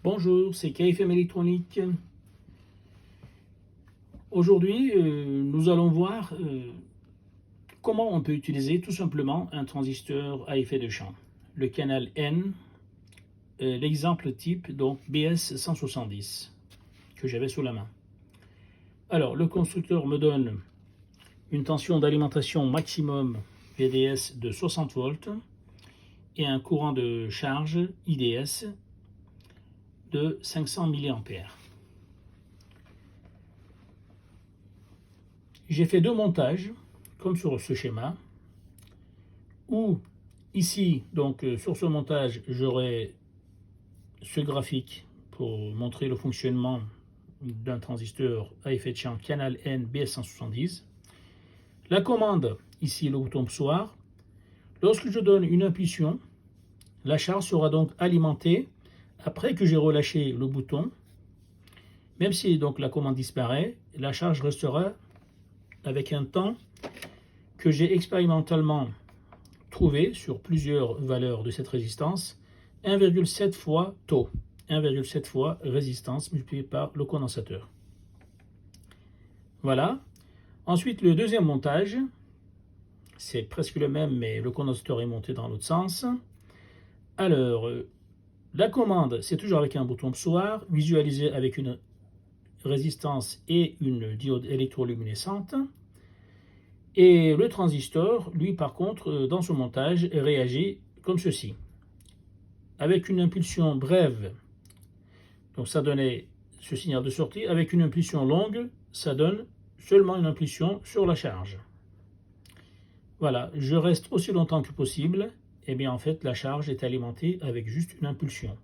Bonjour, c'est KFM Électronique. Aujourd'hui, nous allons voir comment on peut utiliser tout simplement un transistor à effet de champ. Le canal N, l'exemple type, donc BS170, que j'avais sous la main. Alors, le constructeur me donne une tension d'alimentation maximum VDS de 60 volts et un courant de charge IDS de 500 mA. J'ai fait deux montages, comme sur ce schéma, où ici, donc sur ce montage, j'aurai ce graphique pour montrer le fonctionnement d'un transistor à effet de champ canal N BS170. La commande, ici le bouton poussoir. Lorsque je donne une impulsion, la charge sera donc alimentée après que j'ai relâché le bouton. Même si donc la commande disparaît, la charge restera avec un temps que j'ai expérimentalement trouvé sur plusieurs valeurs de cette résistance, 1,7 fois taux, 1,7 fois résistance multiplié par le condensateur. Voilà. Ensuite, le deuxième montage, c'est presque le même, mais le condensateur est monté dans l'autre sens. Alors, la commande, c'est toujours avec un bouton poussoir, visualisé avec une résistance et une diode électroluminescente. Et le transistor, lui, par contre, dans son montage, réagit comme ceci. Avec une impulsion brève, donc ça donnait ce signal de sortie. Avec une impulsion longue, ça donne seulement une impulsion sur la charge. Voilà, je reste aussi longtemps que possible. Et bien en fait, la charge est alimentée avec juste une impulsion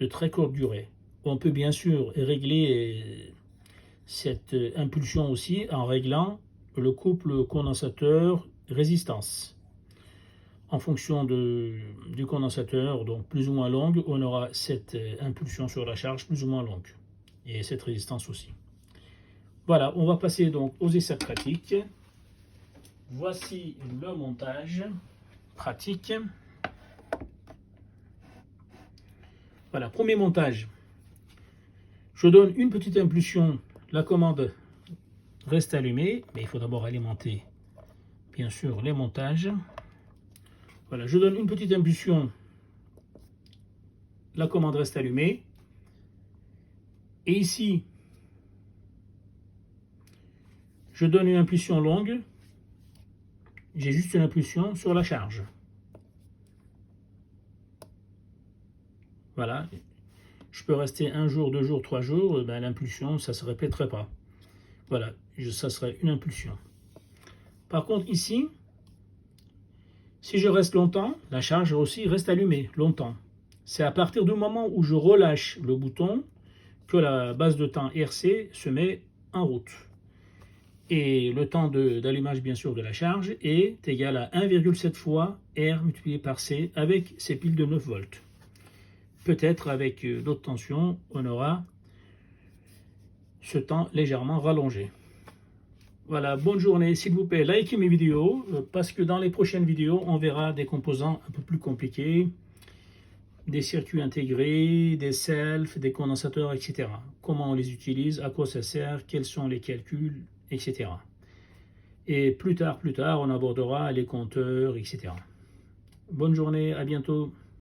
de très courte durée. On peut bien sûr régler cette impulsion aussi en réglant le couple condensateur-résistance. En fonction du condensateur, donc plus ou moins longue, on aura cette impulsion sur la charge plus ou moins longue. Et cette résistance aussi. Voilà, on va passer donc aux essais pratiques. Voici le montage pratique. Voilà, premier montage. Je donne une petite impulsion, la commande reste allumée, mais il faut d'abord alimenter, bien sûr, les montages. Voilà, je donne une petite impulsion, la commande reste allumée. Et ici, je donne une impulsion longue, j'ai juste une impulsion sur la charge. Voilà, je peux rester un jour, 2 jours, 3 jours, ben, l'impulsion, ça ne se répéterait pas. Voilà, ça serait une impulsion. Par contre, ici, si je reste longtemps, la charge aussi reste allumée longtemps. C'est à partir du moment où je relâche le bouton que la base de temps RC se met en route. Et le temps d'allumage, bien sûr, de la charge est égal à 1,7 fois R multiplié par C avec ces piles de 9 volts. Peut-être avec d'autres tensions, on aura ce temps légèrement rallongé. Voilà, bonne journée. S'il vous plaît, likez mes vidéos parce que dans les prochaines vidéos, on verra des composants un peu plus compliqués, des circuits intégrés, des selfs, des condensateurs, etc. Comment on les utilise, à quoi ça sert, quels sont les calculs, etc. Et plus tard, on abordera les compteurs, etc. Bonne journée, à bientôt.